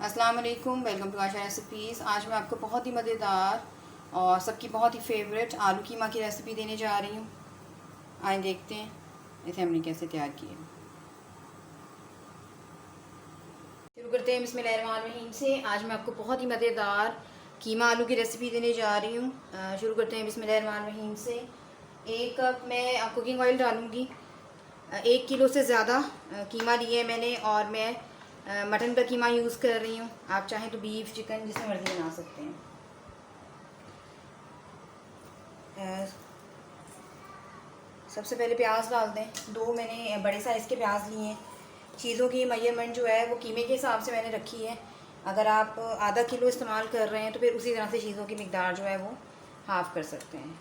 अस्सलाम वालेकुम, welcome to Asha recipes. आज मैं आपको बहुत ही मज़ेदार और सबकी बहुत ही फेवरेट आलू कीमा की रेसिपी देने जा रही हूँ। आइए देखते हैं इसे हमने कैसे तैयार किया। शुरू करते हैं बिस्मिल्लाहिर्रहमानिर्रहीम से। आज मैं आपको बहुत ही मज़ेदार कीमा आलू की रेसिपी देने जा रही हूँ। शुरू करते हैं बिस्मिल्लाहिर्रहमानिर्रहीम से। 1 कप मैं कुकिंग ऑयल डालूँगी। 1 किलो से ज़्यादा कीमा लिए है मैंने और मैं मटन का कीमा यूज़ कर रही हूँ। आप चाहें तो बीफ, चिकन जिसमें मर्ज़ी बना सकते हैं। सबसे पहले प्याज डाल दें। 2 मैंने बड़े साइज़ के प्याज लिए हैं। चीज़ों की मेजरमेंट जो है वो कीमे के हिसाब से मैंने रखी है। अगर आप आधा किलो इस्तेमाल कर रहे हैं तो फिर उसी तरह से चीज़ों की मिकदार जो है वो हाफ़ कर सकते हैं।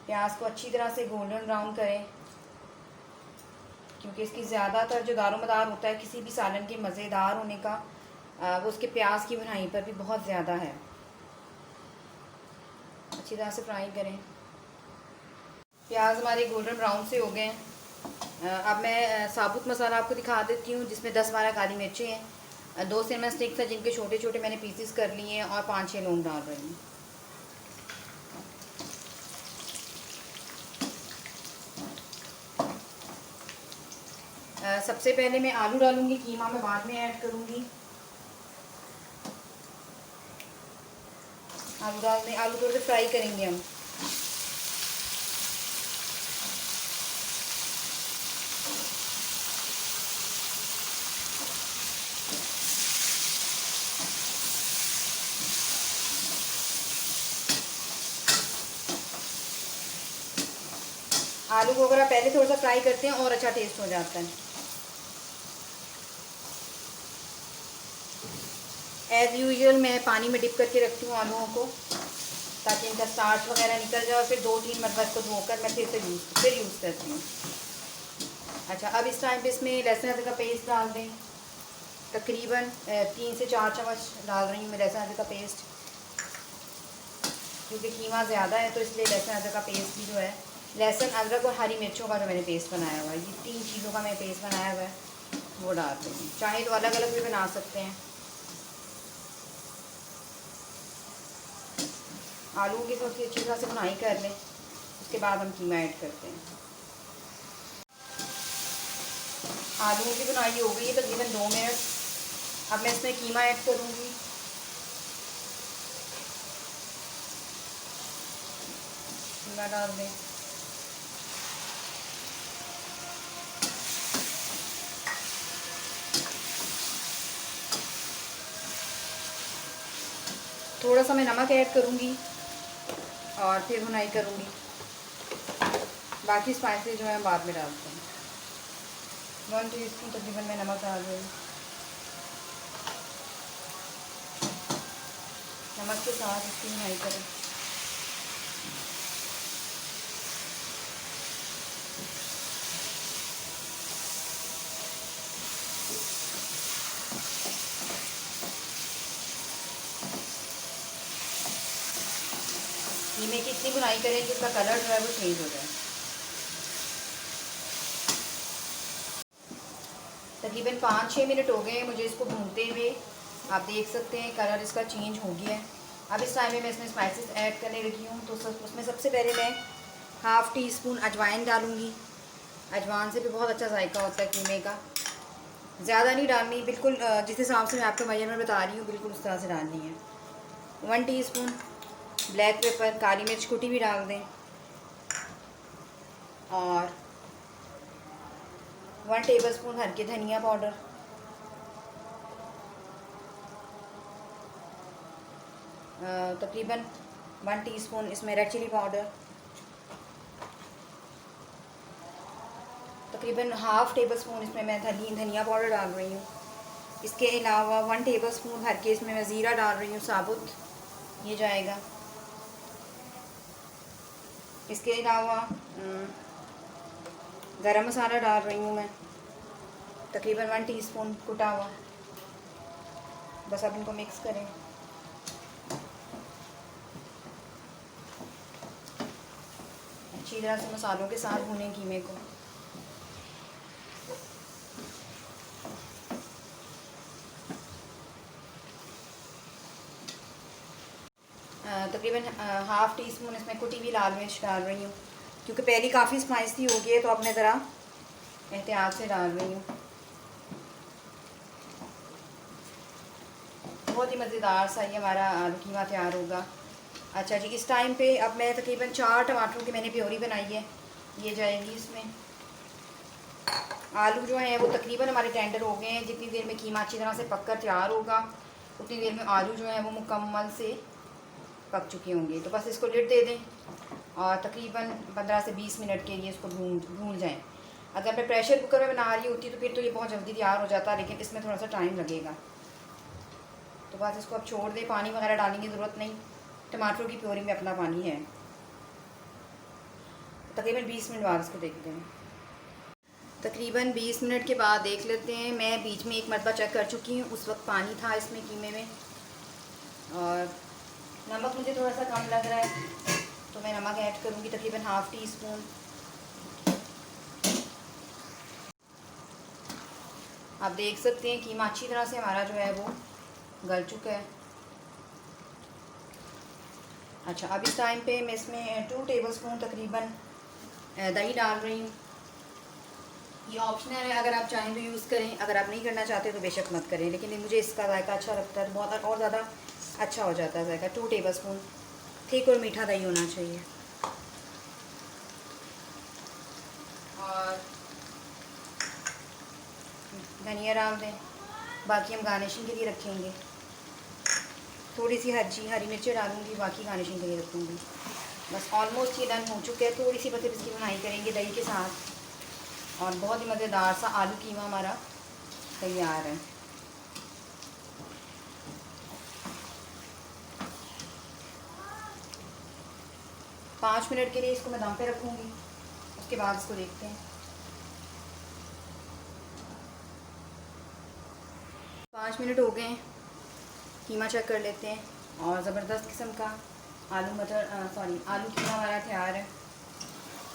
प्याज को अच्छी तरह से गोल्डन ब्राउन करें, क्योंकि इसकी ज़्यादातर जो दारोमदार होता है किसी भी सालन के मज़ेदार होने का वो उसके प्याज की भुनाई पर भी बहुत ज़्यादा है। अच्छी तरह से फ्राई करें। प्याज हमारे गोल्डन ब्राउन से हो गए हैं। अब मैं साबुत मसाला आपको दिखा देती हूँ, जिसमें 10-12 काली मिर्चें हैं, 2 सिनेमन स्टिक्स हैं जिनके छोटे छोटे मैंने पीसेस कर लिए हैं और 5-6 लौंग डाल रही हूँ। सबसे पहले मैं आलू डालूँगी, कीमा मैं बाद में ऐड करूँगी। आलू डाल दें। आलू थोड़े से फ्राई करेंगे हम। आलू को अगर आप पहले थोड़ा सा फ्राई करते हैं और अच्छा टेस्ट हो जाता है। एज़ यूजुअल मैं पानी में डिप करके रखती हूँ आलूओं को, ताकि इनका स्टार्च वगैरह निकल जाए और फिर 2-3 मरतबा इसको धोकर मैं फिर यूज़ करती हूँ। अच्छा, अब इस टाइम पे इसमें लहसुन अदरक का पेस्ट डाल दें। तकरीबन 3 से 4 चम्मच डाल रही हूँ मैं लहसुन अदरक का पेस्ट, क्योंकि कीमा ज़्यादा है तो इसलिए लहसुन अदरक का पेस्ट भी जो है, लहसुन अदरक और हरी मिर्चों का जो मैंने पेस्ट बनाया हुआ है, ये 3 चीज़ों का मैं पेस्ट बनाया हुआ है वो डालते हैं। चाहे तो अलग अलग भी बना सकते हैं। आलू की थोड़ी अच्छी तरह से भुनाई कर लें, उसके बाद हम कीमा ऐड करते हैं। आलूओं की भुनाई हो गई है तकरीबन 2 मिनट। अब मैं इसमें कीमा ऐड करूँगी। कीमा डाल दें। थोड़ा सा मैं नमक ऐड करूँगी और फिर भुनाई करूँगी। बाकी स्पाइसेस जो है बाद में डालते हैं। 1 टीस्पून तकरीबन मैं नमक डाल रही हूँ। नमक के साथ इसकी भुनाई करें। कीमे की इतनी भुनाई करें कि इसका कलर जो है वो चेंज हो जाए। तकरीबन 5-6 मिनट हो गए हैं मुझे इसको भूनते हुए। आप देख सकते हैं कलर इसका चेंज हो गया है। अब इस टाइम में मैं इसमें स्पाइसेस ऐड करने लगी हूँ। तो उसमें सबसे पहले मैं हाफ़ टी स्पून अजवाइन डालूँगी। अजवाइन से भी बहुत अच्छा जायका होता है कीमे का। ज़्यादा नहीं डालनी, बिल्कुल जिस हिसाब से मैं आपको मेजरमेंट बता रही हूँ बिल्कुल उस तरह से डालनी है। 1 टीस्पून ब्लैक पेपर, काली मिर्च कुटी भी डाल दें, और 1 टेबलस्पून हल्के धनिया पाउडर, तकरीबन 1 टीस्पून इसमें रेड चिली पाउडर, तकरीबन हाफ़ टेबलस्पून इसमें मैं धनिया पाउडर डाल रही हूँ। इसके अलावा 1 टेबलस्पून भर के इसमें मैं ज़ीरा डाल रही हूँ साबुत, ये जाएगा। इसके अलावा गरम मसाला डाल रही हूँ मैं, तकरीबन 1 टीस्पून कुटा हुआ। बस अब इनको मिक्स करें। अच्छी तरह से मसालों के साथ भूनें कीमे को। तकरीबन हाफ़ टी स्पून इसमें कुटी हुई लाल मिर्च डाल रही हूँ, क्योंकि पहले काफ़ी स्पाइसी हो गई है, तो अब मैं ज़रा एहतियात से डाल रही हूँ। बहुत ही मज़ेदार सा ये हमारा आलू कीमा तैयार होगा। अच्छा जी, इस टाइम पे अब मैं तकरीबन 4 टमाटरों की मैंने प्योरी बनाई है, ये जाएगी इसमें। आलू जो हैं वो तकरीबन हमारे टेंडर हो गए हैं। जितनी देर में कीमा अच्छी तरह से पककर तैयार होगा, उतनी देर में आलू जो हैं वो मुकम्मल से पक चुके होंगे। तो बस इसको लिड दे दें और तकरीबन 15 से 20 मिनट के लिए इसको भून जाएं। अगर मैं प्रेशर कुकर में बना रही होती तो फिर तो ये बहुत जल्दी तैयार हो जाता, लेकिन इसमें थोड़ा सा टाइम लगेगा। तो बस इसको अब छोड़ दें, पानी वगैरह डालने की ज़रूरत नहीं, टमाटरों की प्योरी में अपना पानी है। तकरीबन 20 मिनट बाद इसको देखते हैं। तकरीबन 20 मिनट के बाद देख लेते हैं। मैं बीच में एक मरतबा चेक कर चुकी हूँ, उस वक्त पानी था इसमें कीमे में, और नमक मुझे थोड़ा सा कम लग रहा है, तो मैं नमक ऐड करूँगी तकरीबन हाफ़ टी स्पून। आप देख सकते हैं कीमा अच्छी तरह से हमारा जो है वो गल चुका है। अच्छा, अब इस टाइम पे मैं इसमें 2 टेबलस्पून तकरीबन दही डाल रही हूँ। ये ऑप्शनल है, अगर आप चाहें तो यूज़ करें, अगर आप नहीं करना चाहते तो बेशक मत करें, लेकिन मुझे इसका जायका अच्छा लगता है तो बहुत और ज़्यादा अच्छा हो जाता है जायका। 2 टेबलस्पून थिक और मीठा दही होना चाहिए। और धनिया डाल दें, बाकी हम गार्निशिंग के लिए रखेंगे। थोड़ी सी हरी मिर्चें डालूँगी, बाकी गार्निशिंग के लिए रखूँगी। बस ऑलमोस्ट ये डन हो चुका है। थोड़ी सी बस इसकी बुनाई करेंगे दही के साथ, और बहुत ही मज़ेदार सा आलू कीमा हमारा तैयार है। पाँच मिनट के लिए इसको मैं दम पे रखूँगी, उसके बाद इसको देखते हैं। 5 मिनट हो गए हैं, कीमा चेक कर लेते हैं, और ज़बरदस्त किस्म का आलू कीमा हमारा तैयार है।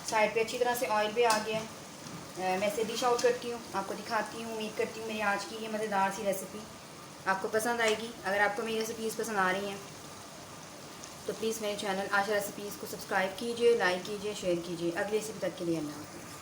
साइड पे अच्छी तरह से ऑयल भी आ गया है। मैं इसे डिश आउट करती हूँ, आपको दिखाती हूँ। उम्मीद करती हूँ मेरी आज की ये मज़ेदार सी रेसिपी आपको पसंद आएगी। अगर आपको मेरी रेसिपीज़ पसंद आ रही हैं तो प्लीज़ मेरे चैनल आशा रेसिपीज़ को सब्सक्राइब कीजिए, लाइक कीजिए, शेयर कीजिए। अगली रेसिपी तक के लिए अल्लाह हाफ़िज़।